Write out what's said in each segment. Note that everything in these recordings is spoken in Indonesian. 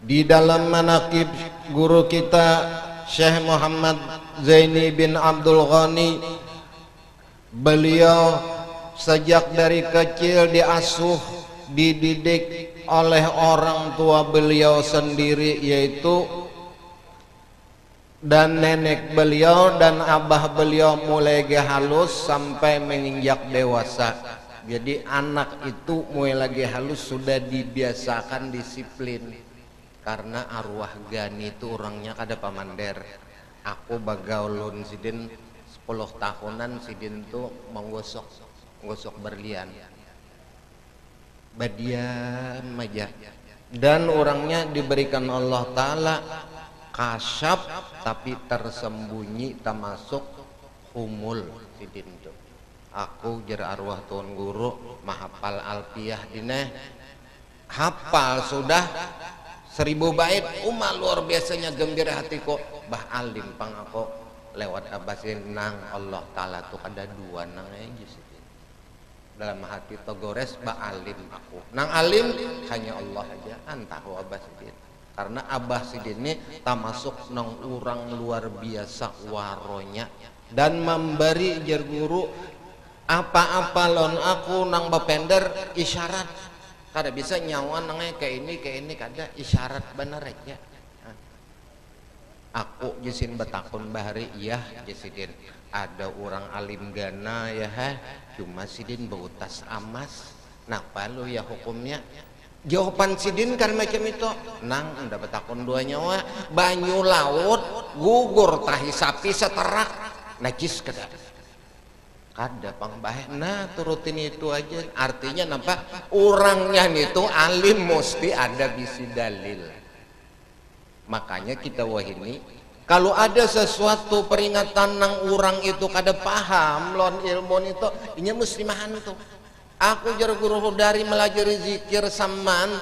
Di dalam manaqib guru kita Syekh Muhammad Zaini bin Abdul Ghani, beliau sejak dari kecil diasuh, dididik oleh orang tua beliau sendiri, yaitu dan nenek beliau dan abah beliau mulai halus sampai menginjak dewasa. Jadi anak itu mulai lagi halus sudah dibiasakan disiplin, karena arwah Gani itu orangnya kada pamander. Aku bagaulun sidin 10 tahunan, sidin tuh menggosok berlian, badiam aja, dan orangnya diberikan Allah Ta'ala kasyaf tapi tersembunyi, termasuk humul sidin tuh. Aku jar arwah tuan guru mahapal alpiyah dine, hafal sudah 1000 bait, luar biasanya gembira hatiku. Bah alim pang aku lewat abasin nang Allah Ta'ala tuh ada 2 nang aja sih dalam hati togores. Bah alim aku nang alim hanya Allah aja, antahu abah sidin, karena abah sidin ini termasuk nang orang luar biasa waronya dan memberi jar guru apa-apa lon aku nang bapender isyarat, kada bisa nyawa nangnya kayak ini kada isyarat bener aja. Aku jisin betakun bahari, iya jisidin ada orang alim gana ya cuma sidin beutas amas, napa lu ya hukumnya? Jawaban sidin kan macam itu, nang udah betakun 2 nyawa, banyu laut gugur tahi sapi seterak najis kada pang bahe. Nah turutin itu aja, artinya nampak orangnya itu alim mesti ada bisi dalil. Makanya kita wahini kalau ada sesuatu peringatan nang orang itu kada paham lon ilmu itu, ini muslimahan itu. Aku jar guru dari melajari zikir saman,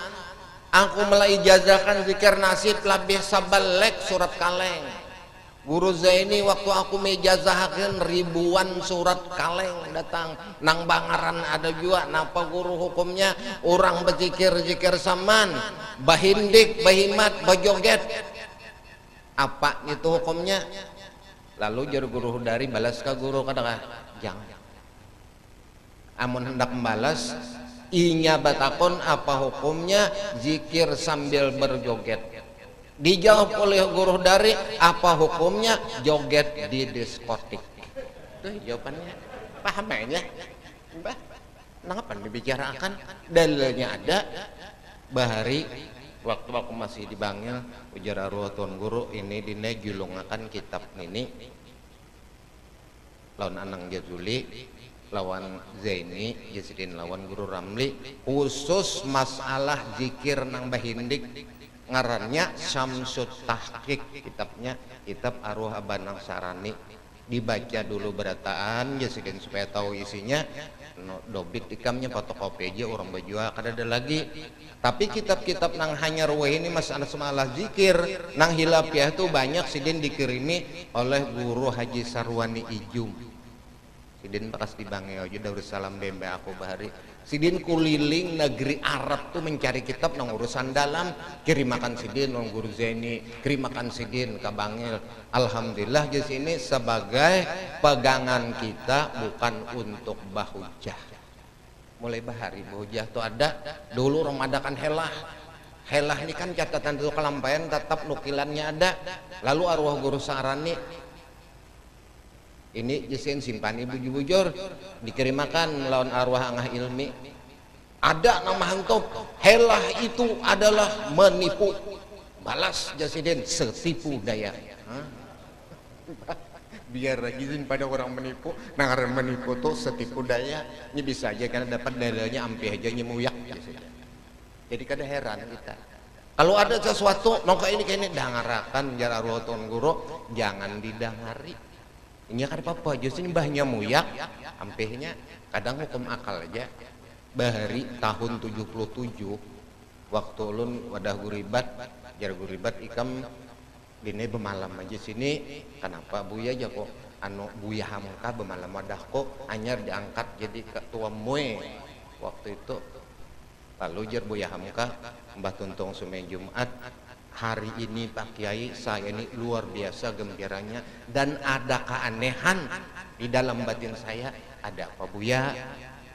aku mulai ijazahkan zikir nasib labih sabalek surat kaleng. Guru Zaini waktu aku mejazahkan ribuan surat kaleng datang nang Bangaran ada juga. Napa guru hukumnya orang berzikir saman, bahindik, bahimat, bajoget, apa itu hukumnya? Lalu jar guru dari balas ke guru kadang jangan. Amun hendak membalas inya batakon apa hukumnya zikir sambil berjoget. Dijawab oleh guru dari apa hukumnya joget di diskotik. Itu jawabannya. Paham aja? Mbah, kenapa dibicarakan? Dalilnya ada. Bahari waktu aku masih di Bangil, ujar arwah tuan guru ini dina julungakan kitab ini lawan Anang Jazuli, lawan Zaini Jasidin, lawan Guru Ramli, khusus masalah zikir nang bahindik, ngarannya Syamsut Tahqiq kitabnya, kitab arwah Abanang Sarani. Dibaca dulu berataan Jasidin supaya tahu isinya. Dobit ikamnya fotokopi aja orang bajua kada ada lagi. Tapi kitab-kitab nang hanya ruwah ini masalah semalah zikir nang hilapiah itu banyak sidin dikirimi oleh Guru Haji Sarwani Ijum. Sidin bekas di Bangil aja Darussalam Bembe aku bahari. Sidin kuliling negeri Arab tuh mencari kitab nang urusan dalam, kirimakan sidin nang Guru Zaini, kirimakan sidin ke Bangil. Alhamdulillah di sini sebagai pegangan kita, bukan untuk bahujah. Mulai bahari bahujah tuh ada dulu ramadakan helah. Helah ini kan catatan itu kelampaian, tetap nukilannya ada. Lalu arwah Guru Sarani ini jisin simpani bujur-bujur dikirimakan lawan arwah angah ilmi, ada nama hantop helah itu adalah menipu. Balas jasidin setipu daya. Biar izin pada orang menipu, nah karena menipu tuh setipu daya, ini bisa aja karena dapat dalilnya ampih aja nyemuyak. Jadi kada heran kita kalau ada sesuatu nongka ini kayak ini dangarakan jar arwah tuan guru, jangan didangari. Ini kan apa justru mbahnya muyak ampehnya kadang hukum akal aja. Bahari tahun 77 waktu ulun wadah guribat jar guribat ikam dine bemalam aja sini. Kenapa buya aja kok anu buya hamka bemalam wadah kok anyar diangkat jadi ketua mue waktu itu. Lalu jar buya hamka Mbah Tuntung Sumeng Jumat hari ini Pak Kiai saya ini luar biasa gembiranya dan ada keanehan di dalam batin saya. Ada apa Buya?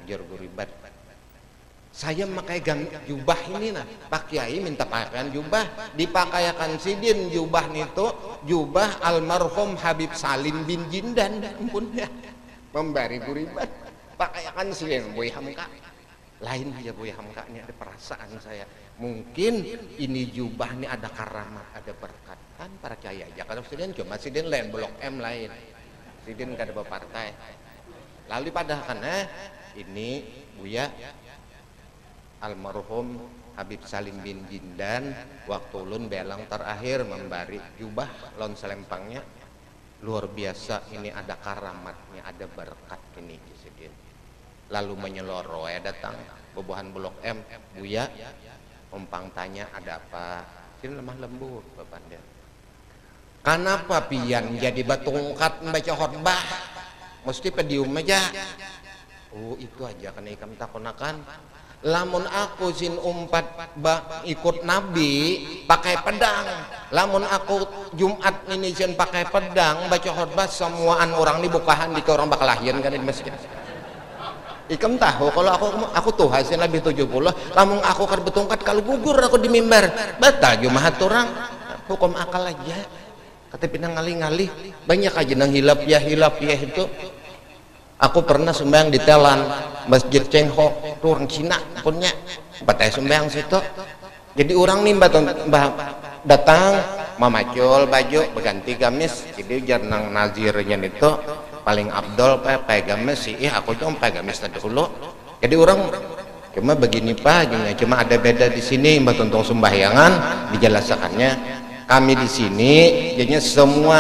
Ujar Guribat, saya memakai jubah ini nah Pak Kiai minta pakaian jubah, dipakaikan sidin jubah itu jubah almarhum Habib Salim bin Jindan ampun ya membari Guribat pakaikan sidin Buya Hamka lain aja Buya Hamka ini ada perasaan saya mungkin ini jubah ini ada karamat ada berkat kan para kiai aja kalau sidin cuma sidin lain blok M lain sidin kada berpartai lalu padahal kan ini Buya almarhum Habib Salim bin Jindan waktu ulun belang terakhir membari jubah lon selempangnya luar biasa ini ada karamatnya ada berkat ini Sidin. Lalu menyeloro datang bobohan blok M Buya umpang tanya ada apa Sidin lemah lembut bapanda kenapa pian jadi batungkat membaca khotbah mesti pedium aja oh itu aja kan ikam takonakan lamun aku sin umpat ikut Nabi pakai pedang lamun aku Jumat ini sin pakai pedang baca khotbah semuaan orang ini bukahan di orang bakal lahian kan di masjid ikam tahu kalau aku tuh hasil Nabi 70 lamun aku kan betungkat kalau gugur aku di mimbar batal Jumat orang hukum akal aja kata pinang ngalih-ngalih banyak aja nang hilap ya itu. Aku pernah sembahyang di Telan Masjid Cengho itu orang Cina punya batai sembahyang situ jadi orang nih datang memacul baju berganti gamis jadi jarnang nazirnya itu paling abdol pakai gamis sih aku cuma pakai gamis tadi dulu jadi orang cuma begini Pak cuma ada beda di sini mbak tentang sembahyangan dijelasakannya kami di sini jadinya semua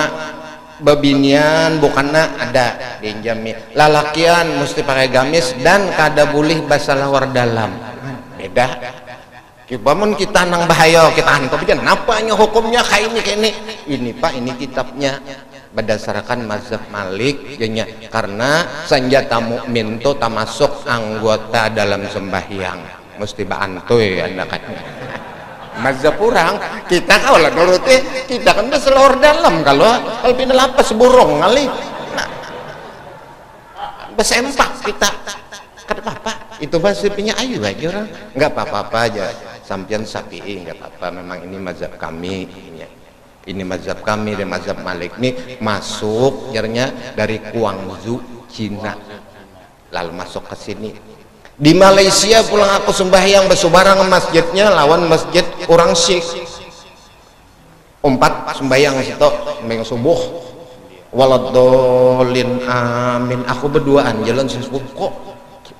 babinian bukannya ada dinjami lalakian mesti pakai gamis dan kada boleh basalah war dalam beda kibamun kita nang bahaya kita hantu bikin napanya hukumnya kayak ini Pak ini kitabnya berdasarkan mazhab Malik jadinya karena senjata mukmin itu termasuk anggota dalam sembahyang mesti bantuy anda katanya mazhab orang kita kalau nuruti kita kan selor dalam kalau pindah lapas burung kali nah, besempak kita kata apa itu masih punya ayu aja orang nggak apa-apa aja sampian Syafi'i nggak apa-apa memang ini mazhab kami ini mazhab kami dan mazhab Malik ini masuk jarnya dari Guangzhou Cina lalu masuk ke sini di Malaysia pulang aku sembahyang bersubarang masjidnya lawan masjid orang Sikh umpat sembahyang situ sembahyang subuh waladolin amin aku berduaan jalan sesubuh kok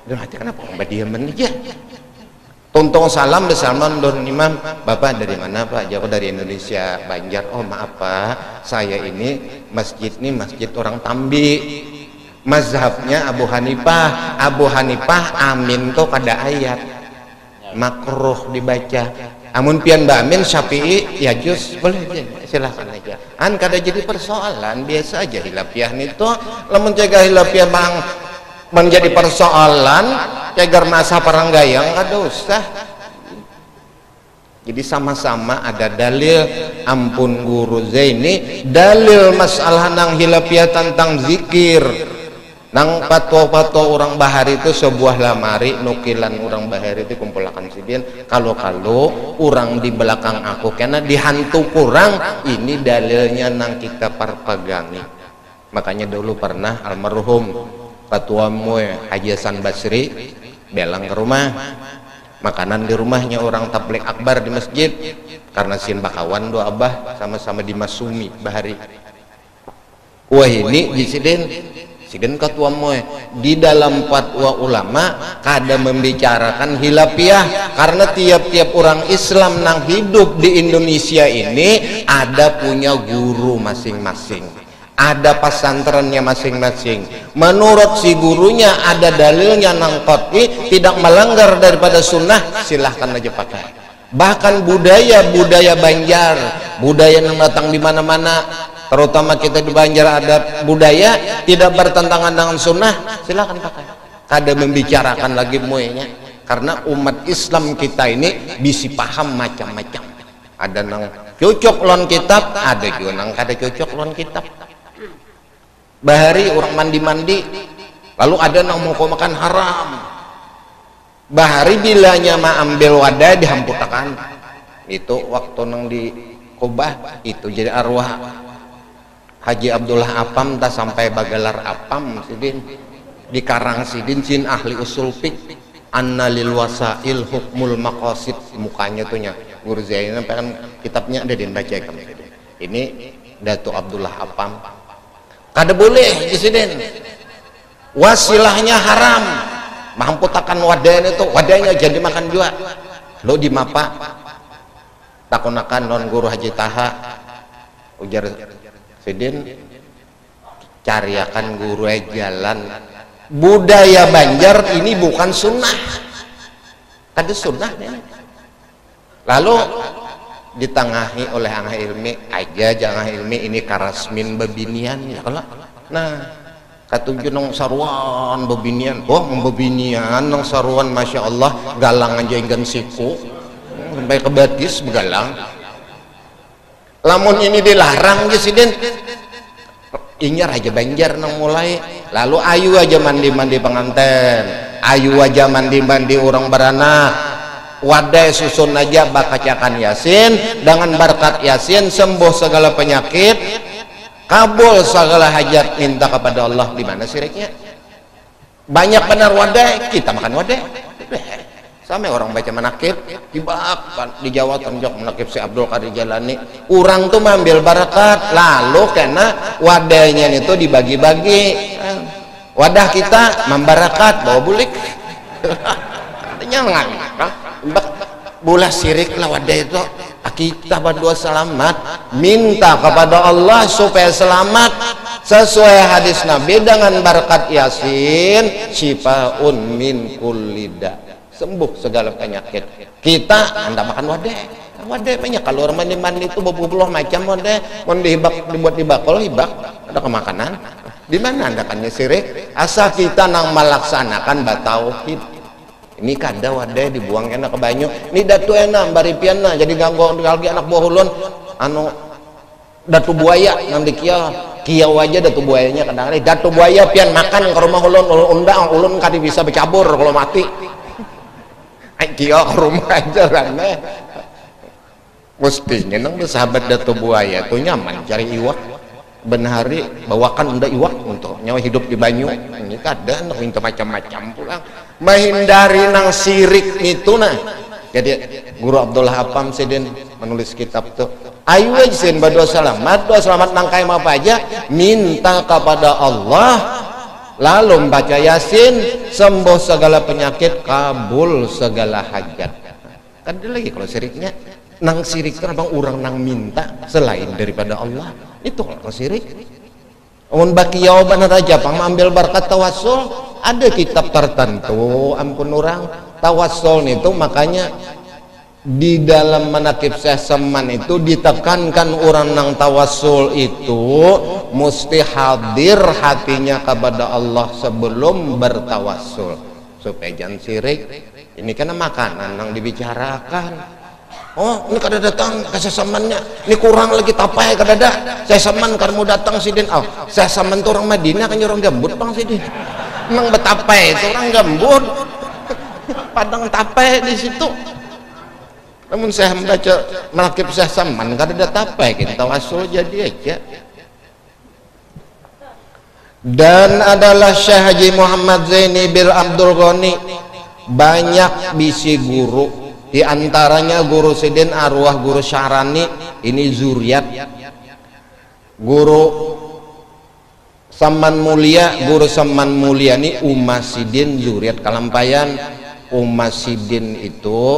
dan hati kenapa mbak diaman aja tuntung salam bersama don imam bapak dari mana Pak jauh dari Indonesia Banjar oh maaf Pak saya ini masjid ini masjid orang Tambi mazhabnya Abu Hanifah amin tuh kada ayat makruh dibaca amun pian Amin Syafi'i ya juz boleh aja silahkan aja kada jadi persoalan biasa aja hilapiah itu lamun jaga hilapiah bang menjadi persoalan cagar masa paranggayang ada usah jadi sama-sama ada dalil ampun guru Zaini dalil masalah nang hilapiah tentang zikir nang patwa-patwa orang bahari itu sebuah lamari nukilan orang bahari itu kumpulkan sidin kalau orang di belakang aku karena dihantu kurang ini dalilnya nang kita perpegangi makanya dulu pernah almarhum Ketua Mue Haji Hasan Basri belang ke rumah makanan di rumahnya orang tablik akbar di masjid karena sin bakawan doa abah sama-sama di Masumi bahari wah ini di sidin ketua moe di dalam fatwa ulama kada membicarakan hilapiah karena tiap-tiap orang Islam nang hidup di Indonesia ini ada punya guru masing-masing ada pesantrennya masing-masing menurut si gurunya ada dalilnya nang qat'i tidak melanggar daripada sunnah silahkan aja pakai bahkan budaya Banjar budaya yang datang di mana-mana terutama kita di Banjar ada budaya tidak bertentangan dengan sunnah silahkan pakai kada membicarakan lagi muenya karena umat Islam kita ini bisa paham macam-macam ada nang Cocok lon kitab ada juga nang kada cocok lon kitab. Bahari orang mandi-mandi lalu ada nang mau makan haram. Bahari bilanya ma ambil wadah dihamputakan. Itu waktu nang di Kubah itu jadi arwah Haji Abdullah Apam tak sampai bagalar Apam sidin di Karang sidin sin ahli usul fiqh anna lil wasail hukmul maqasid mukanya tuh nya guru Zainal kan kitabnya ada dibaca ini Datuk Abdullah Apam kada boleh sidin wasilahnya haram mahamputakan wadahnya itu wadahnya jadi makan juga lo di mapa takunakan non guru Haji Taha ujar sidin cariakan guru jalan budaya Banjar ini bukan sunnah kada sunnah lalu ditengahi oleh angah ilmi aja jangan ilmi ini karasmin bebinian ya kalau nah katuju nong saruan bebinian oh bebinian nong saruan masya Allah galang aja ingin siku sampai ke batis begalang lamun ini dilarang presiden inyar aja Banjar nang mulai lalu ayu aja mandi-mandi pengantin ayu aja mandi-mandi orang beranak wadai susun aja bakacakan Yasin dengan berkat Yasin sembuh segala penyakit kabul segala hajat minta kepada Allah. Di mana siriknya banyak benar wadai kita makan wadai sama orang baca manakib di Jawa Tenjok manakib si Abdul Qadir Jalani orang tuh mengambil barakat lalu karena wadahnya itu dibagi-bagi wadah kita membarakat bawa bulik katanya bola sirik lah wadah itu kita berdua selamat minta kepada Allah supaya selamat sesuai hadis Nabi dengan barakat Yasin syifaun min kulli da sembuh segala penyakit kita anda makan wadah banyak kalau orang mandi itu beberapa macam wadah mau dibuat di bakul hibak ada kemakanan di mana anda kan sirik asal kita nang melaksanakan batauhid ini kada wadah dibuang enak ke banyu ini datu enak baripiana jadi ganggu lagi anak buah ulun anu datu buaya yang di kiau aja datu buayanya kadang-kadang datu buaya pian makan ke rumah ulun undang ulun kadi bisa bercabur kalau mati kia ke rumah aja rame mestinya nang bersahabat datu buaya tuh nyaman cari iwak benhari bawakan unda iwak untuk nyawa hidup di banyu ini kadang minta macam-macam pulang menghindari nang sirik itu nah jadi guru Abdullah Apam sidin menulis kitab tuh ayo aja sin berdoa selamat nang kayak apa aja minta kepada Allah lalu membaca Yasin sembuh segala penyakit kabul segala hajat kan ada lagi kalau siriknya nang sirik kenapa orang nang minta selain daripada Allah itu kalau sirik amun baki jawaban raja pang ambil berkat tawassul ada kitab tertentu ampun orang tawassul itu makanya di dalam manakib Syekh Saman itu ditekankan orang nang tawassul itu mesti hadir hatinya kepada Allah sebelum bertawassul supaya jangan sirik ini karena makanan yang dibicarakan oh ini kada datang ke Syekh Samannya ini kurang lagi tapai kada ada Syekh Saman kan mau datang sidin oh Syekh Saman itu orang Madinah kan orang gambut bang sidin emang betapai itu orang gambut padang tapai di situ namun saya membaca melakip Syekh Saman kada ada tapai kita tawassul jadi aja dan adalah Syekh Haji Muhammad Zaini bil Abdul Ghani banyak bisi guru di antaranya guru sidin arwah guru Syarani ini zuriat guru Saman Mulia guru Saman Mulia ini Umas Sidin zuriat Kalampayan Umas Sidin itu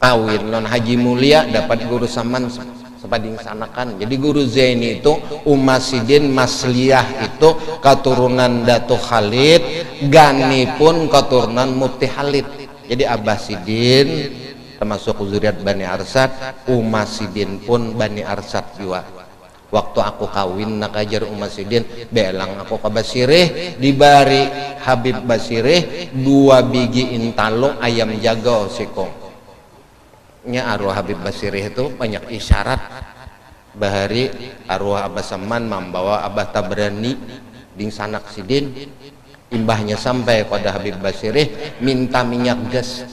kawin non Haji Mulia dapat guru Saman sepading sanakan jadi guru Zaini itu Umas Sidin Masliyah itu keturunan Datuk Khalid Gani pun keturunan Mufti Khalid jadi Abah Sidin termasuk zuriat Bani Arsad Umas Sidin pun Bani Arsad juga waktu aku kawin nak ajar Umas Sidin belang aku ke Basirih dibari Habib Basirih 2 biji intalo ayam jago sikong nya arwah Habib Basirih itu banyak isyarat. Bahari arwah Abah Saman membawa Abah Tabrani ding sanak sidin, imbahnya sampai pada Habib Basirih minta minyak gas,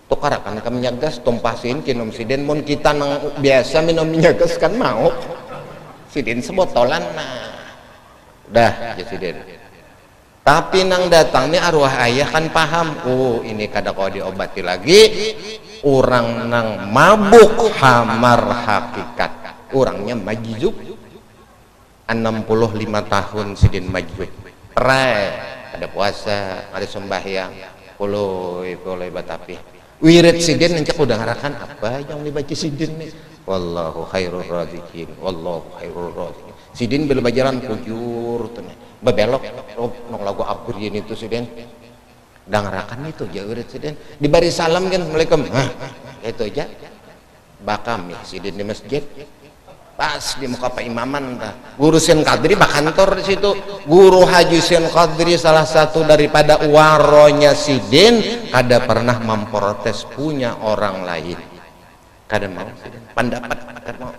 tukarakan ke minyak gas tumpasin kinom sidin, mun kita nang biasa minum minyak gas kan mau sidin sebotolan, nah dah ya sidin. Tapi nang datang nih arwah ayah kan paham, oh ini kada kau diobati lagi, orang nang mabuk hamar hakikat, orangnya majzub 65 tahun sidin majzub, ada puasa, ada sembahyang, puluh batapi wirid sidin encak udah ngarakan apa yang dibaca sidin nih, wallahu khairur razikin, wallahu khairur razikin. Sidin bela bajaran kujur tuh nih bebelok nong lagu abrin itu sidin dangarakan itu jauh sidin dibari salam kan assalamualaikum, itu aja bakam ya sidin di masjid pas di muka Pak Imaman guru Sen Kadri bakantor di situ, guru Haji Sen Kadri salah satu daripada waronya sidin kada pernah memprotes punya orang lain, kada mau sidin pendapat kada mau.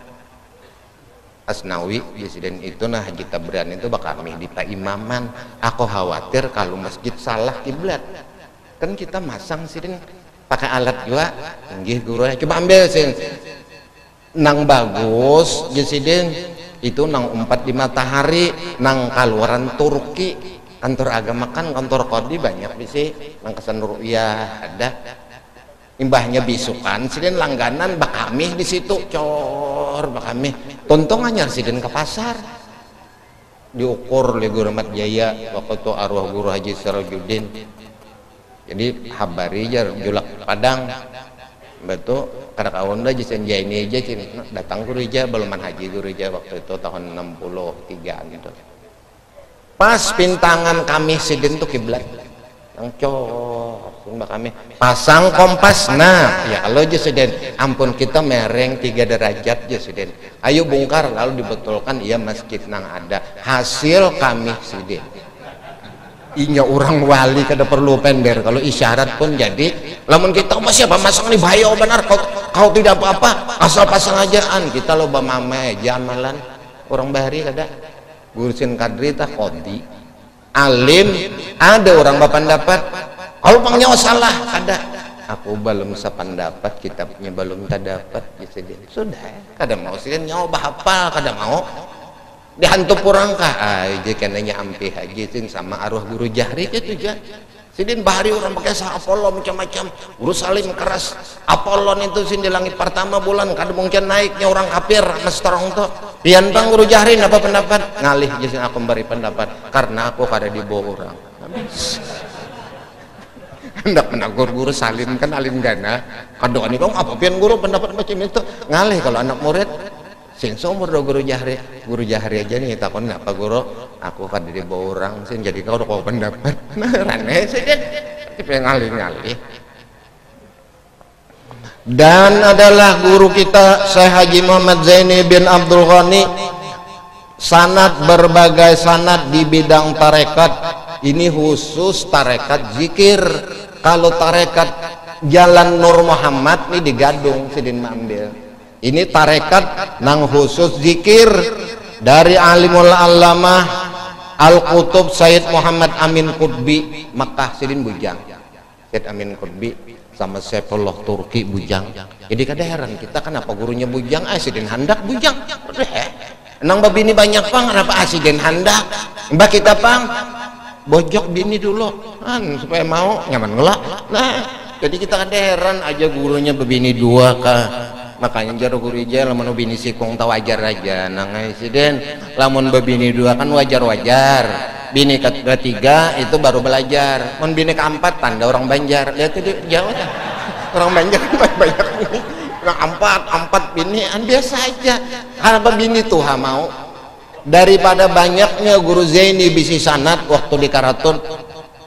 Asnawi presiden itu nah Haji Tabrani itu bakal di Pak Imaman, aku khawatir kalau masjid salah kiblat kan kita masang sidin pakai alat juga tinggi gurunya coba ambil sin nang bagus presiden itu nang 4 di matahari nang kaluaran Turki kantor agama kan kantor kodi banyak bisi nang kesan ru'yah ada imbahnya bisukan sidin langganan bakami di situ cor bakami tontong anyar sidin ke pasar diukur oleh Guru Ahmad Jaya waktu itu arwah Guru Haji Sirajuddin, jadi habari jar julak Padang betul kada kawan dah jisen ini aja sini datang Guru Ija beluman haji Guru Ija waktu itu tahun 63 gitu pas pintangan kami sidin tuh kiblat yang cor kami pasang kompas, nah ya kalau Jesiden ampun kita mereng 3 derajat Jesiden, ayo bongkar lalu dibetulkan iya masjid nang ada hasil kami sidin inya orang wali kada perlu pender kalau isyarat pun jadi lamun kita siapa masang nih bahaya benar kau tidak apa-apa asal pasang ajaan kita loba mame jamalan orang bahari kada Guru Sen Kadri tak kodi alim ada orang berpendapat kalau pangnyawa salah ada aku belum sependapat kitabnya belum tak dapat sudah kada mau sidin nyawa bahapal kada mau dihantu purangkah aja kenanya ampi haji sin sama arwah Guru Jahri itu aja sidin bahari orang pakai sah Apollo macam-macam Guru Salim keras Apollon itu sin di langit pertama bulan kada mungkin naiknya orang kafir mesterong tuh piantang Guru Jahri apa pendapat ngalih jadi aku beri pendapat karena aku kada dibawa orang hendak menagur Guru Salim kan alim gana kadoan itu apa pian guru pendapat macam itu ngalih kalau anak murid sing seumur do Guru Jahri aja nih takon apa guru aku kada dibawa orang sin jadi kau kau pendapat nah rane sidin tapi ngalih dan adalah guru kita Syekh Haji Muhammad Zaini bin Abdul Ghani sanad berbagai sanad di bidang tarekat ini khusus tarekat zikir. Kalau tarekat Jalan Nur Muhammad ini digadung sidin ambil ini tarekat nang khusus zikir dari alimul alamah Al-Qutub Sayyid Muhammad Amin Qutbi Makkah sidin bujang Sayyid Amin Qutbi sama Saifullah Turki bujang jadi kada heran kita kenapa gurunya bujang sidin handak bujang nang babini banyak pang kenapa sidin handak mbak kita pang bojok bini dulu kan supaya mau nyaman ngelak nah jadi kita kada heran aja gurunya bebini 2 kah makanya jaro Guru Ija lamun bini sikung tak wajar aja nangai sidin lamun bebini 2 kan wajar bini ketiga itu baru belajar mun bini keempat tanda orang Banjar lihat itu Jawa kan orang Banjar banyak bini orang empat bini biasa aja karena bini tuh mau daripada banyaknya Guru Zaini bisi sanad waktu di Karatun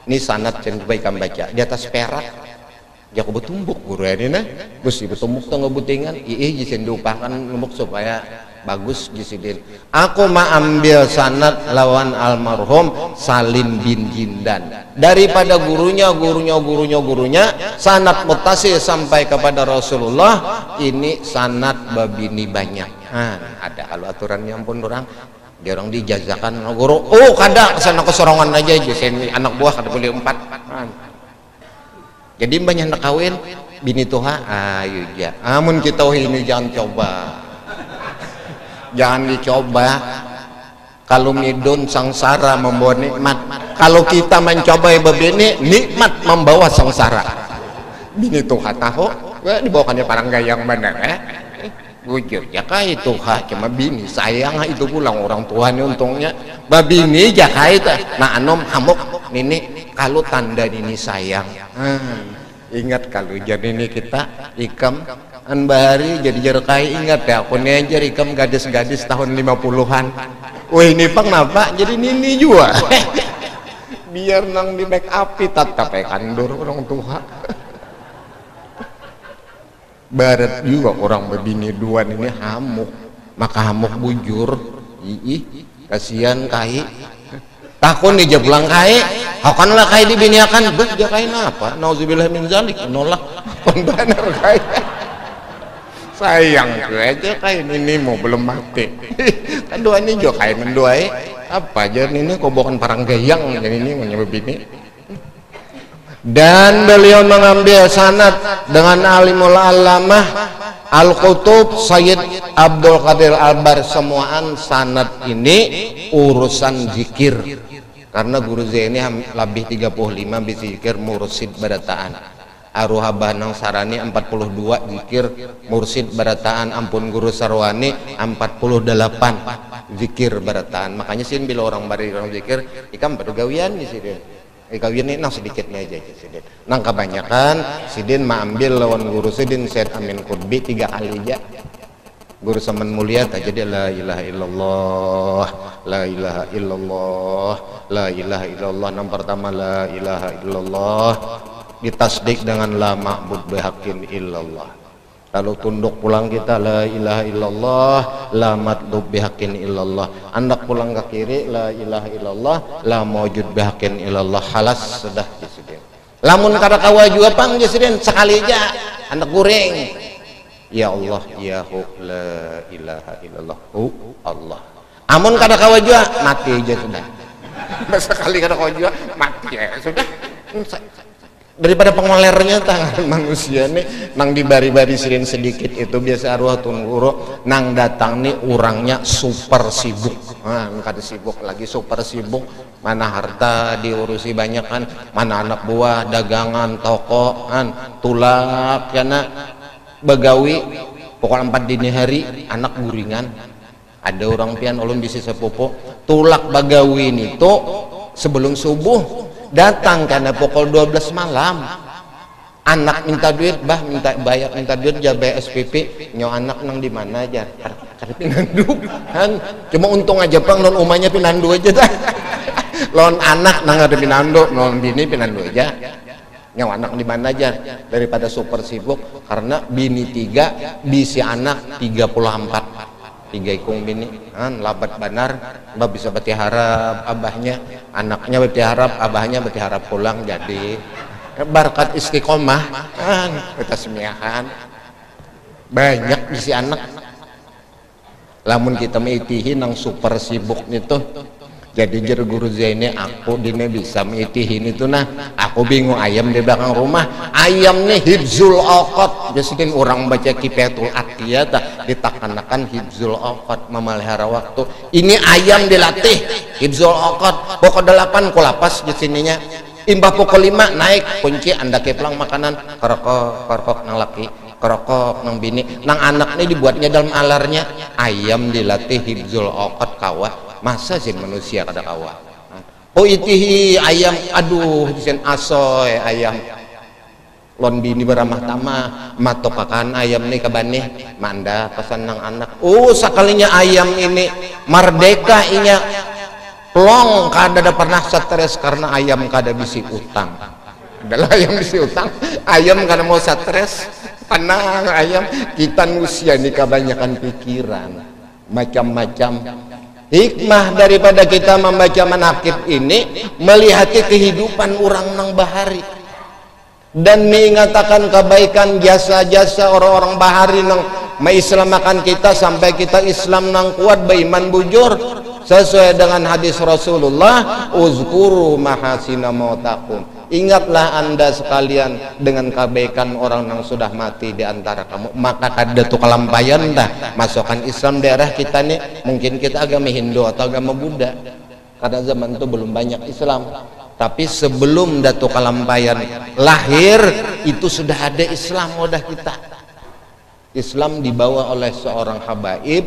ini sanad yang kebaikan baca di atas perak ya aku betumbuk guru ini nah mesti betumbuk tuh ngebutingan iya jisen diupakan numbuk supaya bagus Jisidin. Aku mah ambil sanad lawan almarhum Salim bin Jindan daripada gurunya sanad muttasil sampai kepada Rasulullah. Ini sanad babini banyak. Ada kalau aturannya ampun orang jarang dijazakan guru. Oh kada kesana kesorongan aja Jisin anak buah kada boleh 4. Jadi banyak nak kawin bini tuha ayo ja. Amun kita ini jangan coba. Jangan dicoba. Kalau midun sangsara membawa nikmat. Kalau kita mencoba begini, nikmat membawa sangsara. Bini tuha tahu, dibawakannya parang gayang bener Bujur ya kah itu cuma bini sayang itu pulang orang tuanya untungnya. Babini jaka itu. Nah anom hamuk nini kalau tanda ini sayang. Ingat kalau jadi ini kita ikam Anbari jadi jerkai ingat ya aku ajar ikam gadis-gadis tahun 50-an. Wih ini pang napa jadi nini juga. Biar nang di make up tetap kandur orang tua. Barat juga orang berbini duan ini hamuk, maka hamuk bujur. Kasihan kai. Takun di jeblang kai, hakanlah kai dibiniakan berjakain apa? Nauzubillah min zalik, nolak benar kai. Sayang aja kain ini mau belum mati. Kan doa ini juga kain mendoai apa aja ini kok bukan parang gayang jadi ini menyebut ini. Dan beliau mengambil sanad dengan alimul alamah Al-Qutub Sayyid Abdul Qadir Albar. Semuaan sanad ini urusan zikir karena guru Zaini lebih 35 bisa zikir mursid barataan. Aruha Banang Sarani 42 zikir mursid barataan. Ampun Guru Sarwani 48 zikir barataan. Makanya sih bila orang bari orang zikir ikam bergawian nih sih gawian ini nang sedikitnya aja sidin. Nang kebanyakan sidin mah ambil lawan Guru Sidin Said Amin Qutbi 3 kali aja. Guru Saman Mulia aja dia la ilaha illallah, la ilaha illallah, la ilaha illallah. Yang pertama la ilaha illallah ditasdik dengan la ma'bud bihaqqin illallah. Lalu tunduk pulang kita la ilaha illallah, la matlub bihaqqin illallah. Andak pulang ke kiri la ilaha illallah, la mawjud bihaqqin illallah. Halas sudah Jisidin. Lamun kada kawa juga pang Jisidin sekali aja andak goreng. Ya Allah ya hu la ilaha illallah hu Allah. Amun kada kawa juga mati aja sudah. Sekali kada kawa juga mati ya sudah. Daripada pengolernya tangan manusia nih nang dibari-bari sirin sedikit itu biasa arwah tungguro nang datang nih orangnya super sibuk. Kada sibuk lagi super sibuk, mana harta diurusi banyak kan, mana anak buah dagangan toko tulak karena begawi pokoknya 4 dini hari anak guringan. Ada orang pian ulun di sesepupu tulak bagawi itu sebelum subuh datang karena pukul 12 malam. Anak minta duit, minta bayar, minta duit jabai SPP. Nyo anak nang di mana aja? Kada pinandu kan. Cuma untung aja pang non umahnya pinandu aja dah. Lon anak nang ada pinandu, non bini pinandu aja. Nyo anak di mana aja daripada super sibuk karena bini 3, bisi anak 34. 3 ikung bini labat banar mbak bisa berharap abahnya anaknya berharap abahnya berharap pulang jadi berkat istiqomah kita semiahan banyak isi anak. Lamun kita meitihin nang super sibuk itu jadi jer Guru Zaini aku dine bisa meitihin itu nah aku bingung ayam di belakang rumah ayam nih hibzul okot jadi orang baca kipatul atiyah ditakanakan hibzul okot memelihara waktu. Ini ayam dilatih hibzul okot pokok 8 kulapas di sininya imbah pukul 5 naik kunci anda keplang makanan kerokok nang laki kerokok nang bini nang anak ini dibuatnya dalam alarnya. Ayam dilatih hibzul okot kawah. Masa sih manusia kada kawa oh itihi ayam aduh disen asoy ayam lon bini beramah tamah matokakan ayam nih kabane manda pesan nang anak sakalinya ayam ini merdeka inya plong kada ada pernah stres karena ayam kada bisi utang adalah ayam bisi utang ayam kada mau stres tenang ayam kita manusia ini kebanyakan pikiran macam-macam. Hikmah daripada kita membaca manaqib ini melihati kehidupan orang nang bahari dan mengatakan kebaikan jasa-jasa orang-orang bahari nang mengislamakan kita sampai kita Islam nang kuat beriman bujur sesuai dengan hadis Rasulullah, uzkuru mahasina mautakum. Ingatlah anda sekalian dengan kebaikan orang yang sudah mati di antara kamu, maka kada tu kelampayan dah masukkan Islam daerah kita nih. Mungkin kita agama Hindu atau agama Buddha karena zaman itu belum banyak Islam, tapi sebelum datu kelampayan lahir itu sudah ada Islam wadah kita. Islam dibawa oleh seorang habaib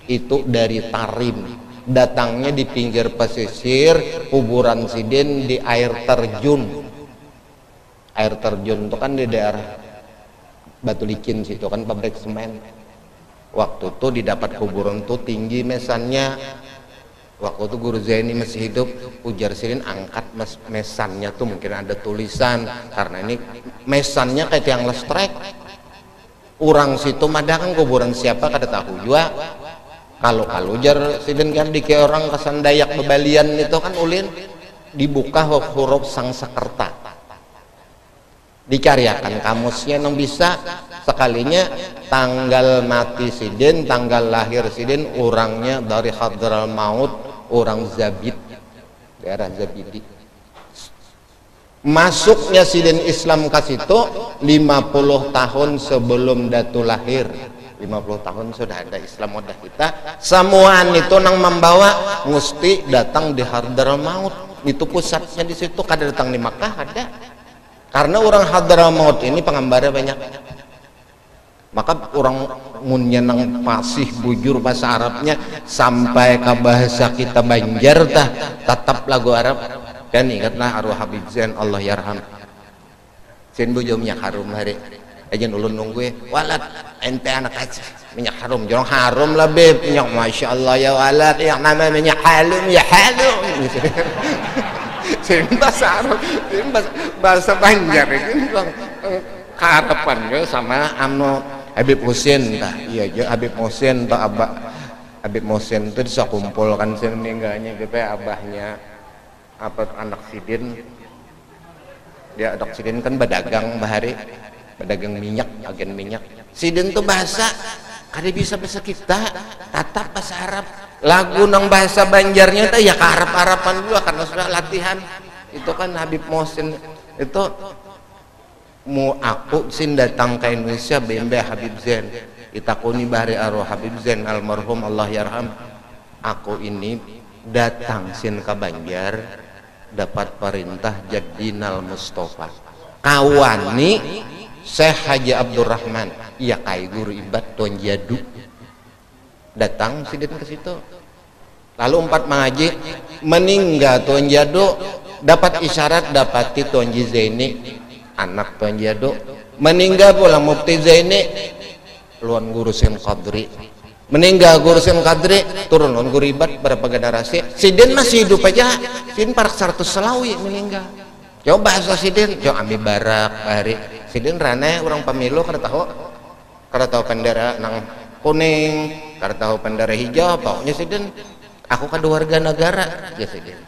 itu dari Tarim, datangnya di pinggir pesisir kuburan Sidin di air terjun. Air terjun itu kan di daerah Batu Licin situ kan pabrik semen. Waktu itu didapat kuburan itu tinggi mesannya. Waktu itu Guru Zaini masih hidup, ujar Sidin angkat mesannya tuh mungkin ada tulisan karena ini mesannya kayak tiang listrik. Orang situ madakan kuburan siapa kada tahu juga. Kalau jar Sidin kan dike orang kesan Dayak Bebalian itu kan ulin dibuka huruf Sangsakerta, dicariakan kamusnya yang bisa sekalinya tanggal mati Sidin, tanggal lahir Sidin, orangnya dari Hadral Maut, orang Zabid, daerah Zabidi. Masuknya Sidin Islam ke situ 50 tahun sebelum datu lahir. 50 tahun sudah ada Islam wadah kita. Semuaan itu nang membawa mesti datang di Hadral Maut. Itu pusatnya di situ, kada datang di Makkah ada. Karena orang Hadral Maut ini penggambarnya banyak. Maka orang munnya nang fasih bujur bahasa Arabnya sampai ke bahasa kita Banjar tah tetap lagu Arab. Dan ingatlah arwah Habib Zain Allah yarham. Sin bujur minyak harum hari. Aja ulun nunggu walat ente anak aja minyak harum jorong harum lah beb minyak masya Allah ya walat yang nama minyak halum ya halum. Sin bahasa Arab, sin bahasa Banjar ini harapan yo sama amno Habib Husin tah iya jo Habib Husin tah abah Habib Husin itu bisa kumpulkan sin meninggalnya gitu abahnya apa anak Sidin dia anak Sidin kan berdagang bahari pedagang minyak, agen minyak. Sidin tuh bahasa kada bisa bahasa kita, tatap bahasa Arab. Lagu nang bahasa Banjarnya tuh ya ke Arab-Araban juga karena sudah latihan. Itu kan Habib Mohsin itu mau aku sin datang ke Indonesia bembe Habib Zain. Itakuni bahari arwah Habib Zain almarhum Allah yarham. Aku ini datang sin ke Banjar dapat perintah Jadinal Mustafa. Kawani Syekh Haji Abdurrahman, iya kai guru ibad Tuan Jadu. Datang Sidin ke situ. Lalu empat mengaji, meninggal Tuan Jadu, dapat isyarat dapati Tuan Zaini, anak Tuan Jadu. Meninggal pula Mufti Zaini, luan guru Sen Qadri. Meninggal guru Sen Qadri, turun luan guru ibad berapa generasi. Sidin masih hidup aja, Sidin parak 100 Selawi meninggal. Coba bahasa Sidin, coba ambil barak hari. Sidin rane orang pemilu kada tahu bendera nang kuning, kada tahu bendera hijau, pokoknya Sidin aku kada warga negara ya Sidin.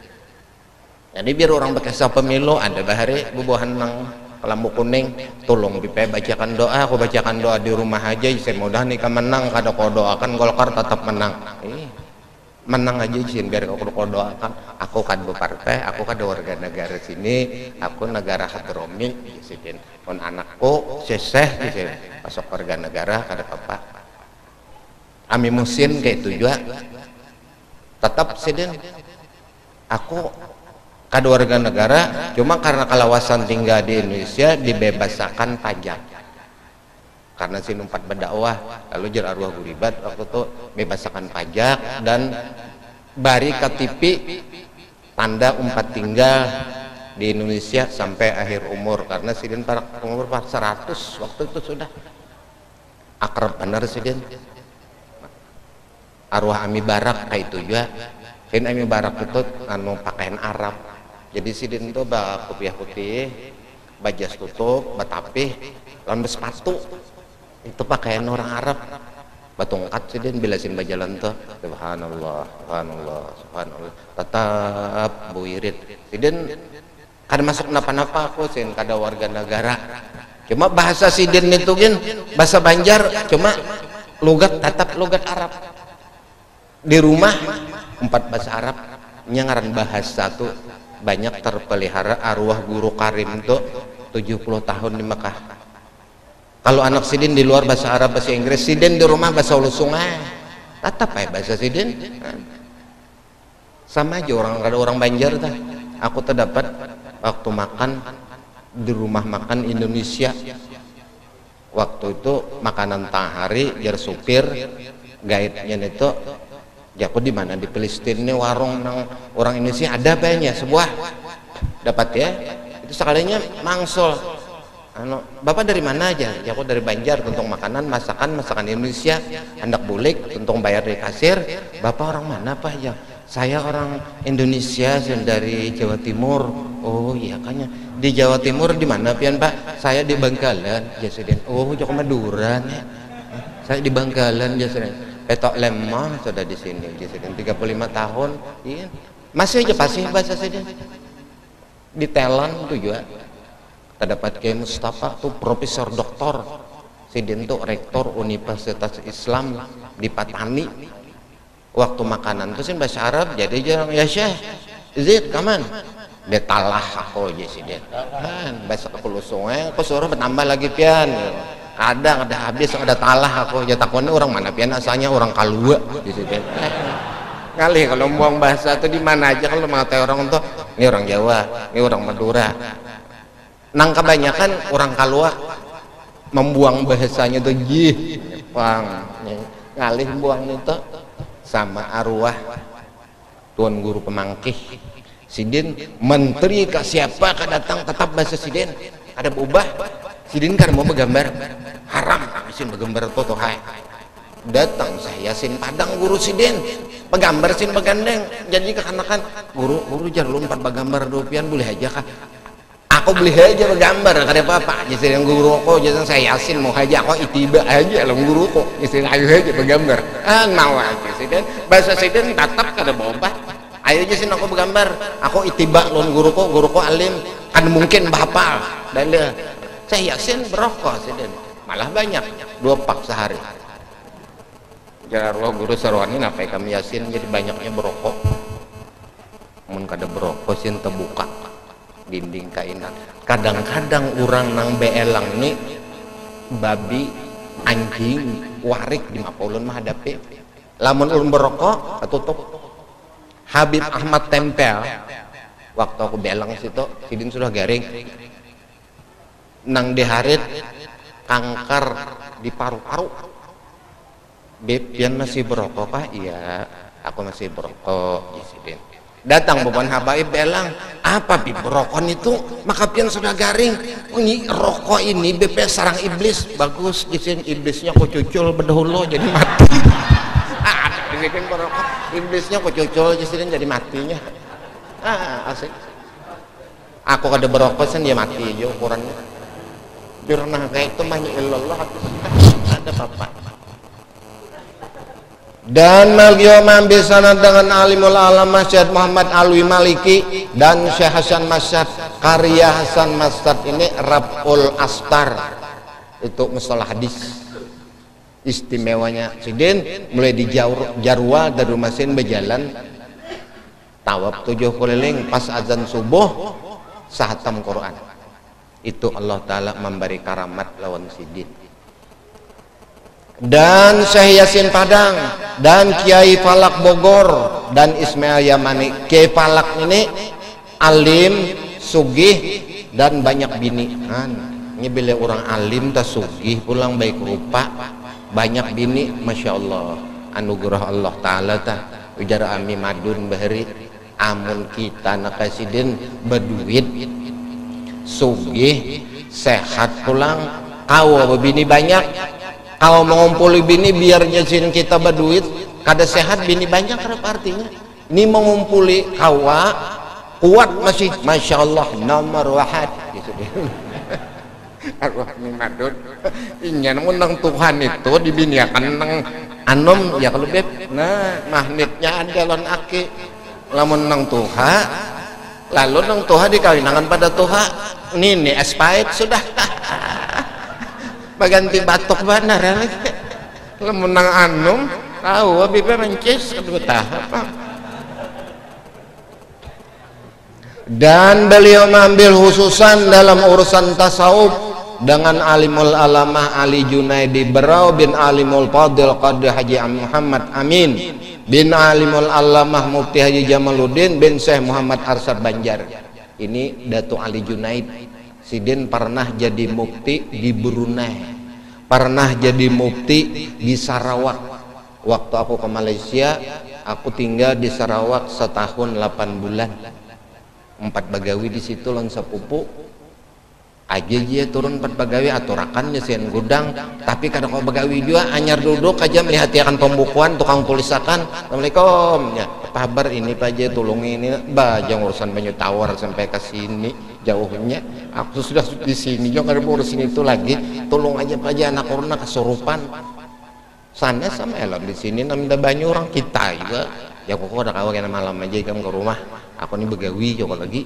Jadi biar orang bekesa pemilu ada bahari bubuhan nang kelambu kuning, tolong bipe bacakan doa, aku bacakan doa di rumah aja, saya mudah nih menang kada kau doakan Golkar tetap menang. Menang aja izin biar aku doakan aku kan berpartai, aku kan warga negara sini, aku negara Hadromi Sidin pun anakku seseh gitu masuk warga negara kada apa Ami Musin kayak itu juga tetap Sidin aku kada warga negara cuma karena kalawasan tinggal di Indonesia dibebasakan pajak karena si numpat berdakwah lalu jar arwah guribat waktu itu bebasakan pajak dan bari KTP tanda umpat tinggal di Indonesia sampai akhir umur karena Sidin para umur 100 waktu itu sudah akrab benar Sidin arwah Ami Barak kayak itu juga Sidin Ami Barak itu anu pakaian Arab jadi Sidin itu bawa kopiah putih bajas tutup batapih lalu sepatu itu pakaian orang Arab batungkat sidin bilasin bajalan tuh subhanallah subhanallah subhanallah tetap buirit sidin kada masuk napa-napa aku sin kada warga negara cuma bahasa sidin itu gin bahasa Banjar cuma logat tetap logat Arab di rumah 4 bahasa Arab nyangaran bahasa tuh banyak terpelihara arwah guru Karim tuh 70 tahun di Mekah. Kalau anak sidin di luar bahasa Arab bahasa Inggris sidin di rumah bahasa Ulu Sungai tetap bahasa sidin sama aja orang kada orang Banjar tuh aku terdapat waktu makan di rumah makan Indonesia waktu itu makanan tahari jar supir guide-nya itu ya aku di mana di Palestina ini warung nang orang Indonesia ada banyak sebuah dapat ya itu sekalinya mangsul bapak dari mana aja ya aku dari Banjar tentang makanan masakan Indonesia hendak bulik tentang bayar di kasir bapak orang mana pak ya saya orang Indonesia dari Jawa Timur. Oh iya kayaknya di Jawa Timur di mana pian pak saya di Bangkalan jasiden. Oh Joko Madura nih saya di Bangkalan jasiden. Petok lemah sudah di sini jasiden 35 tahun iya masih aja pasti bahasa sidin di Thailand tuh juga terdapat Kiai Mustafa tuh profesor doktor sidin tuh rektor Universitas Islam di Patani waktu makanan tuh sih bahasa Arab jadi jarang ya Syekh Zid kaman dia talah aku aja sih dia kan bahasa kepuluh sungai aku suruh bertambah lagi pian ada habis ada talah aku ya takutnya orang mana pian asalnya orang Kalua di situ kali kalau buang bahasa tuh di mana aja kalau mengatakan orang tuh ini orang Jawa ini orang Madura nang kebanyakan orang Kalua membuang bahasanya tuh jih bang ngalih buang itu sama arwah tuan guru pemangkih sidin menteri ke siapa ke datang tetap bahasa sidin ada berubah sidin kan mau bergambar haram sin bergambar foto hai datang saya Yasin Padang guru sidin pegambar sin begandeng jadi kekanakan guru jangan lompat bergambar rupiah boleh aja kah aku beli aja bergambar kada apa-apa jadi yang guru kok jadi saya Yasin mau aja aku itiba aja lah guru kok jadi ayo aja bergambar mau aja sidin bahasa sidin tetap kada berubah ayo aja sih aku bergambar aku itiba lon guru kok alim kan mungkin bapak dan dia saya Yasin berokok sidin malah banyak 2 pak sehari jarang guru sarwani napai kami Yasin jadi banyaknya berokok mun kada berokok sin terbuka dinding kainan kadang-kadang orang nang beelang nih babi anjing warik di mapaulun mah hadapi lamun ulun berokok tutup Habib Ahmad tempel waktu aku beelang situ sidin sudah garing nang diharit kanker di paru-paru Beb pian masih berokok kah iya aku masih berokok ya sidin datang beban habaib belang apa bib rokok itu maka pian sudah garing ini rokok ini BP sarang iblis bagus disin iblisnya kok cucul bedahulu jadi mati dibikin berokok iblisnya kok cucul jadi matinya asik aku kada berokok sen dia mati aja ukurannya jurnah kayak itu banyak illallah ada apa dan Malgiyoma sanad dengan alimul alamah Syekh Muhammad Alwi Maliki dan Syekh Hasan Masyad karya Hasan Masyad ini Rabul Astar itu mustalah hadis istimewanya sidin mulai di Jarwa dari rumah sin berjalan tawaf 7 keliling pas azan subuh sahatam Quran itu Allah Ta'ala memberi karamat lawan sidin dan Syekh Yasin Padang dan Kiai Falak Bogor dan Ismail Yamani Kiai Falak ini alim sugih dan banyak binian ini bila orang alim tak sugih pulang baik rupa banyak bini Masya Allah anugerah Allah Ta'ala ta ujar ami madun bahari amun kita nakasidin berduit sugih sehat pulang kau bini banyak kalau mengumpuli bini biar nyasin kita berduit kada sehat bini banyak apa artinya ini mengumpuli kawa kuat masih Masya Allah nomor wahad gitu. arwah Madun inya nang Tuhan itu dibiniakan nang anom ya kalau beb nah magnetnya ada lon aki lamun nang Tuhan lalu nang Tuhan dikawinangan pada Tuhan ini es pahit sudah baganti batok benar lagi lamun nang anom tahu bebe mencis kedua tahap dan beliau mengambil khususan dalam urusan tasawuf dengan alimul alamah Ali Junaidi Berau bin alimul fadil Qadhi Haji Muhammad Amin bin alimul alamah Mufti Haji Jamaluddin bin Syekh Muhammad Arsad Banjar. Ini Datuk Ali Junaid. Sidin pernah jadi mufti di Brunei, pernah jadi mufti di Sarawak. Waktu aku ke Malaysia aku tinggal di Sarawak setahun 8 bulan. 4 bagawi di situ lan sepupu aja dia turun 4 bagawi aturakannya sian gudang tapi kadang kau bagawi juga anyar duduk aja melihat akan pembukuan tukang tulisakan Assalamualaikum ya kabar ini Pak J tolong ini bajang urusan banyu tawar sampai ke sini jauhnya aku sudah di sini jangan urusin itu lagi tolong aja Pak J anak orang kesurupan sana sama elam di sini namanya banyu orang kita juga ya kok ada kawan malam aja kamu ke rumah aku nih begawi coba lagi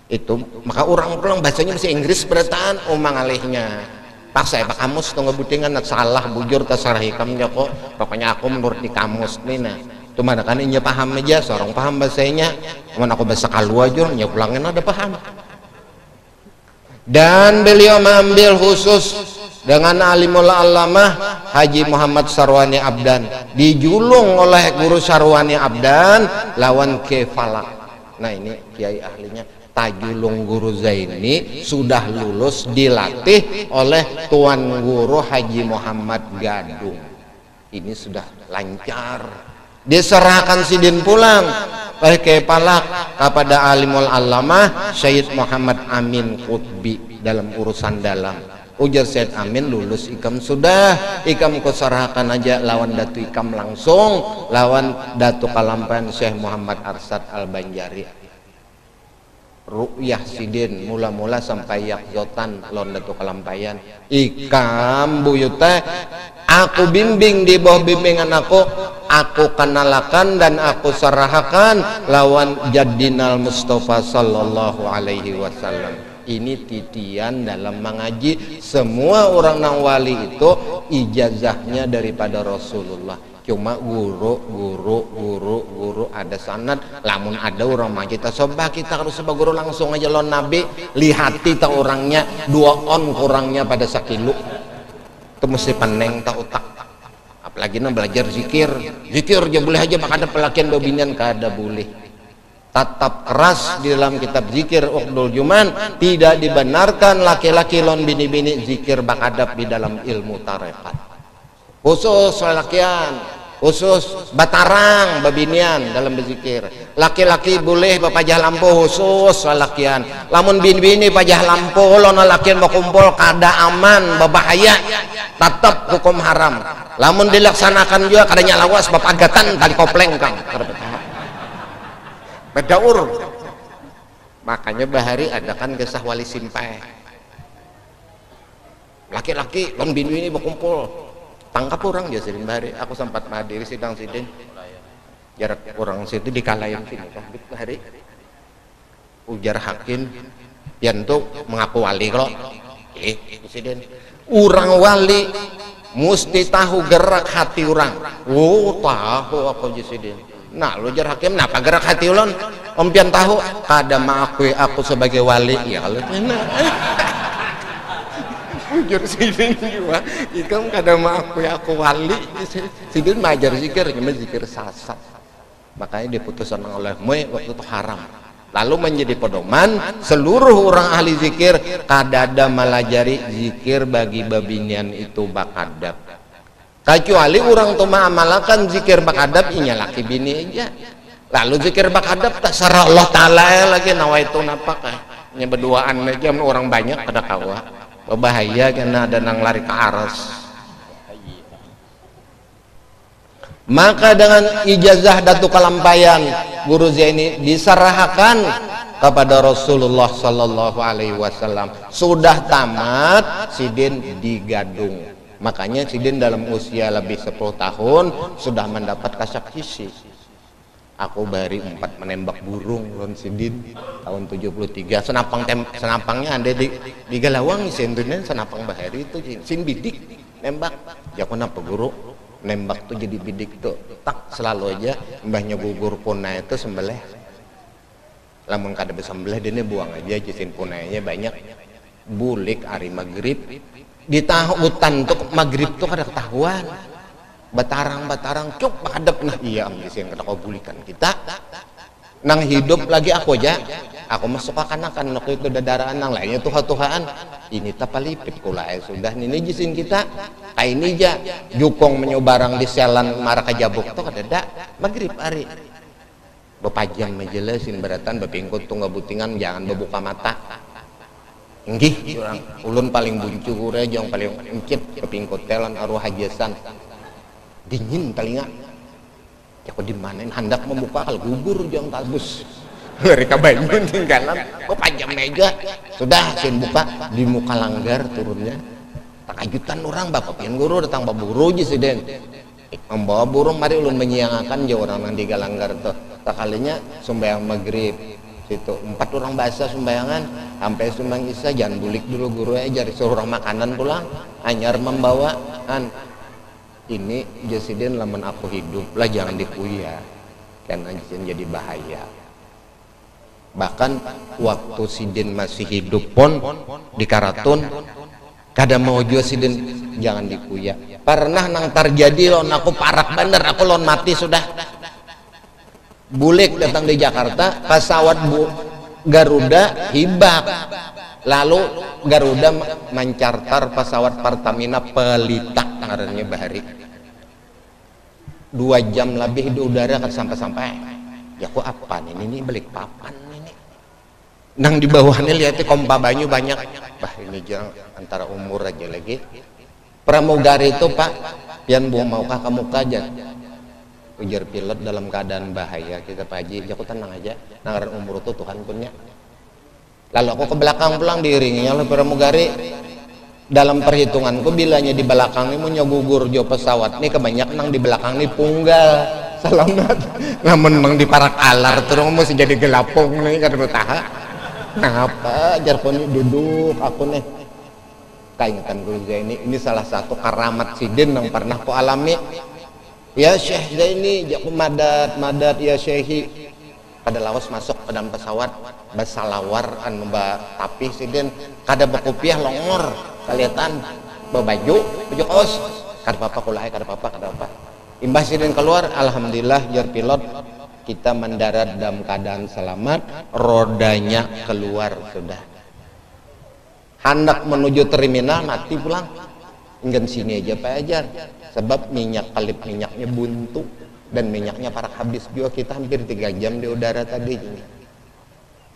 itu maka orang pulang bacanya masih Inggris berataan omang alihnya paksa pak kamus tuh ngebutingan salah bujur terserah hikamnya kok pokoknya aku menurut di kamus nih nah itu mana kan ini paham aja seorang paham bahasanya cuman aku bahasa kalu aja ya pulangin ada paham dan beliau mengambil khusus dengan alimul alamah Haji Muhammad Sarwani Abdan dijulung oleh guru Sarwani Abdan lawan kefalak. Nah ini kiai ahlinya Tajulung Guru Zaini sudah lulus dilatih oleh Tuan Guru Haji Muhammad Gadung. Ini sudah lancar diserahkan sidin pulang oleh kefalak kepada alimul alamah Syed Muhammad Amin Qutbi dalam urusan dalam. Ujar Syed Amin lulus ikam sudah ikam kuserahkan aja lawan Datu Ikam langsung lawan Datu Kalampayan Syekh Muhammad Arsad Al-Banjari ru'yah sidin mula-mula sampai yakzotan lawan Datu Kalampayan ikam buyute aku bimbing di bawah bimbingan aku kenalakan dan aku serahkan lawan Jaddinal Mustafa sallallahu alaihi wasallam. Ini titian dalam mengaji semua orang nang wali itu ijazahnya daripada Rasulullah cuma guru ada sanad lamun ada orang mah kita sobah kita harus sebagai guru langsung aja lon nabi lihati tak orangnya 2 on kurangnya pada sakilu itu mesti peneng tak otak apalagi nang belajar zikir aja boleh aja maka ada pelakian babinian kada boleh tetap keras di dalam kitab zikir Uqdul Juman tidak dibenarkan laki-laki lon bini-bini zikir bakadab di dalam ilmu tarekat khusus lelakian khusus batarang babinian dalam berzikir laki-laki boleh bapajah lampu khusus lelakian lamun bini-bini pajah lampu lon lelakian berkumpul kada aman berbahaya tetap hukum haram lamun dilaksanakan juga kadanya lawas bapagatan tali kopleng kang berdaur makanya bahari adakan kisah wali simpai laki-laki lon bini ini berkumpul tangkap orang dia sidin bahari aku sempat menghadiri sidang sidin jarak orang situ dikalahin sini bahari ujar hakim yang tuh mengaku wali kok sidin orang wali mesti tahu gerak hati orang tahu apa sidin. Nah lu jar hakim kenapa gerak hati ulon om pian tahu kada mengakui aku sebagai wali ya kalau ujur sidin juga ikam kada mengakui aku wali sidin majar zikir cuma zikir sasat makanya diputuskan oleh mui waktu itu haram lalu menjadi pedoman seluruh orang ahli zikir kada ada melajari zikir bagi babinian itu bakadab kecuali orang tuh mengamalkan zikir bakadab inya laki bini aja lalu zikir bakadab tak sarah Allah Ta'ala lagi nawaitu napak nya berduaan aja orang banyak pada kawa berbahaya karena ada nang lari ke aras maka dengan ijazah Datu Kalampayan Guru Zaini diserahkan kepada Rasulullah sallallahu alaihi wasallam. Sudah tamat sidin digadung. Makanya sidin dalam usia lebih 10 tahun sudah mendapat kasak kisi. Aku bari 4 menembak burung lon sidin tahun 73. Senapangnya ada di Galawang sentuhnya senapang bahari itu sin bidik nembak. Ya kenapa guru? Nembak tuh jadi bidik tuh tak selalu aja mbahnya gugur punai itu sembelih. Lamun kada besembelih dia buang aja jisin punainya banyak. Bulik hari maghrib di hutan tuh maghrib tuh kada ketahuan. Batarang cuk hadap nah iya ambis yang kata kau bulikan kita nang hidup lagi aku aja aku masuk kanakan waktu itu dadaraan nang lainnya tuhan ini tapalipit kula sudah ini jisin kita kayak ini aja jukong menyobarang di selan maraka jabuk tuh kadada maghrib hari bepajam menjelasin beratan bepingkut tuh ngabutingan jangan bebuka mata nggih orang ulun paling buncu kure jong paling encit bepingkut telan arwah hajasan dingin telinga ya kok dimanain hendak membuka kalau gugur jangan tabus mereka bangun tinggalan panjang meja sudah sin buka di muka langgar turunnya tak kajutan orang bapak pian guru datang bapak guru aja siden membawa burung mari ulun menyiangakan jauh orang yang di galanggar tuh tak kalinya sembahyang maghrib situ 4 orang bahasa sembayangan sampai sumbang isya jangan bulik dulu guru jari suruh orang makanan pulang anyar membawaan ini jasiden lamun aku hidup lah jangan dikuya karena jadi bahaya. Bahkan waktu sidin masih hidup pun di Karatun kada mau jasiden jangan dikuya. Pernah nang terjadi lon aku parak bener aku lon mati sudah. Bulik datang di Jakarta pesawat Garuda hibak. Lalu Garuda mencartar pesawat Pertamina Pelita ngarannya bahari 2 jam lebih di udara kan sampai ya kok apa ini balik papan ini nang di bawahnya lihatnya kompa banyu banyak bah ini jangan antara umur aja lagi pramugari itu pak pian buang maukah kamu kajan ujar pilot dalam keadaan bahaya kita Pak Haji ya aku tenang aja nangaran umur itu Tuhan punya lalu aku ke belakang pulang diiringinya oleh pramugari dalam perhitunganku bilanya di belakang ini mau gugur jo pesawat nih kebanyakan nang di belakang nih punggal selamat namun nang di parak alar terus mesti jadi gelapung nih kan bertahan ngapa jarponi duduk aku nih kaingatan guru ini salah satu karamat sidin yang pernah ku alami ya Syekh Zaini jaku madat ya Syekhi kada lawas masuk ke dalam pesawat basalawar an mbak tapi sidin kada bakupiah longor kelihatan baju kaos kada apa kulai kada apa imbah sidin keluar alhamdulillah jar pilot kita mendarat dalam keadaan selamat rodanya keluar sudah hendak menuju terminal mati pulang ingin sini aja Pak Ajar sebab minyak kalip minyaknya buntu dan minyaknya parak habis juga kita hampir 3 jam di udara tadi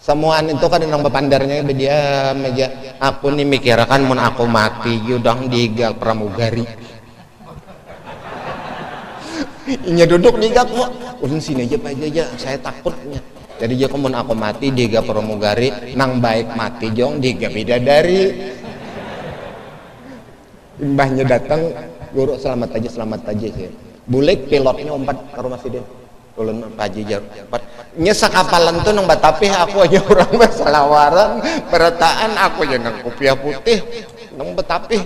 semuaan itu kan nang bepandarnya dia meja aku nih mikirkan mun aku mati yudang digal pramugari inya duduk digak kok ulun sini aja Pak aja saya takutnya jadi jika mun aku mati diga pramugari nang baik mati jong diga bidadari imbahnya datang guru selamat aja sih bulik pilotnya umpat ke rumah sidin ulun Haji Jarpat nyesa kapalan tuh nang batapih aku aja orang basalawaran berataan aku aja nang kopiah putih nang batapih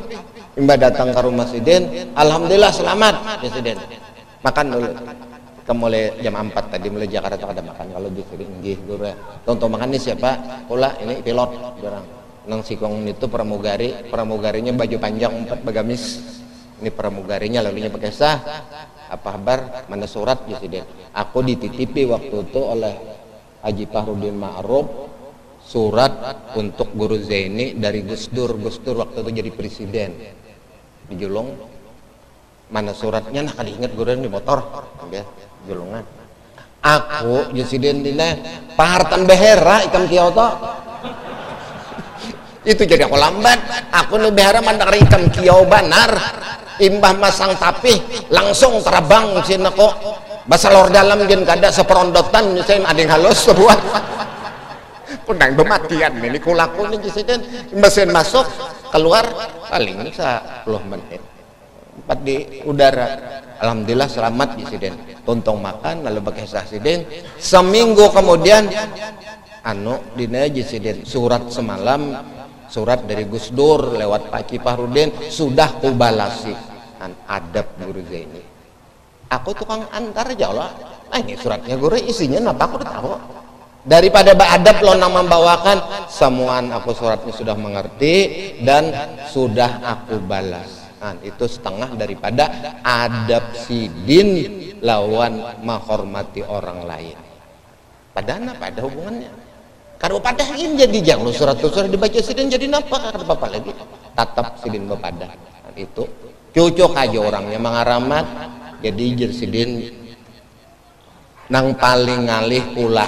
imbah datang ke rumah sidin alhamdulillah selamat ya sidin makan dulu mulai jam 4 tadi mulai Jakarta ada makan kalau di sini nggih guru tonton makan nih siapa pula ini pilot orang nang sikong itu pramugarinya baju panjang 4 bagamis ini pramugarinya lalunya pakai sah apa kabar mana surat ya sidin aku dititipi waktu itu oleh Haji Fahrudin Ma'ruf surat untuk Guru Zaini dari Gus Dur waktu itu jadi presiden di Julung mana suratnya nah kada inget guru di motor ya Julungan aku ya sidin dina pahartan behera ikam Kyoto itu jadi aku lambat aku nih behera mandang ikam Kyo banar imbah masang tapih langsung terbang sini kok basalor dalam gen kada seperondotan saya ada yang halus sebuah undang kematian ini kulaku nih Cisiden mesin masuk keluar paling 10 menit 4 di udara. Alhamdulillah selamat Cisiden, tuntung makan lalu pakai Cisiden. Seminggu kemudian dina Cisiden surat semalam, surat dari Gus Dur lewat Pak Kiparudin sudah kubalasi adab guru Zaini. Aku tukang antar aja lah. Ini suratnya guru isinya apa aku udah tahu. Daripada adab lo nang membawakan semuaan aku suratnya sudah mengerti dan sudah aku balas. Itu setengah daripada adab sidin lawan menghormati orang lain. Padahal apa ada hubungannya? Kalau padahin jadi jangan surat dibaca sidin jadi napa kada apa lagi. Tatap sidin bepada. Itu cocok aja orangnya mengaramat jadi jersidin nang paling ngalih pula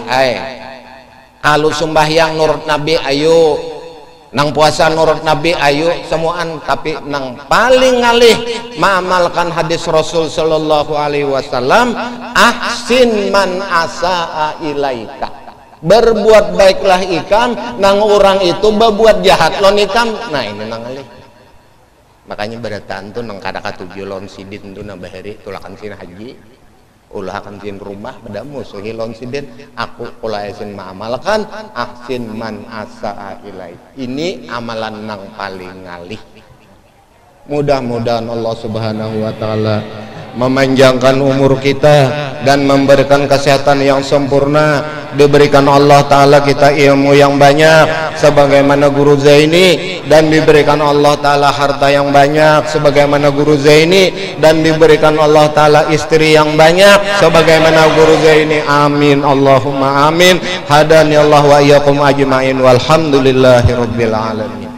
kalau sembahyang nurut Nabi ayo, nang puasa nurut Nabi ayo semuaan, tapi nang paling ngalih mengamalkan hadis Rasul sallallahu alaihi wasallam, ahsin man asaa ilaika, berbuat baiklah ikam nang orang itu berbuat jahat lon ikam. Nah ini nang ngalih. Makanya beratan tuh nang kada katujuh lon sidin tuh nang bahari tulakan sin haji ulah akan sin rumah pada musuh lon sidin aku ulah sin mengamalkan aksin man asaa ilai. Ini amalan nang paling ngalih. Mudah-mudahan Allah Subhanahu wa taala memanjangkan umur kita dan memberikan kesehatan yang sempurna, diberikan Allah taala kita ilmu yang banyak sebagaimana guru Zaini, dan diberikan Allah taala harta yang banyak sebagaimana guru Zaini, dan diberikan Allah taala istri yang banyak sebagaimana guru Zaini. Amin Allahumma amin. Hadani Allah wa iyyakum ajmain walhamdulillahirabbil alamin.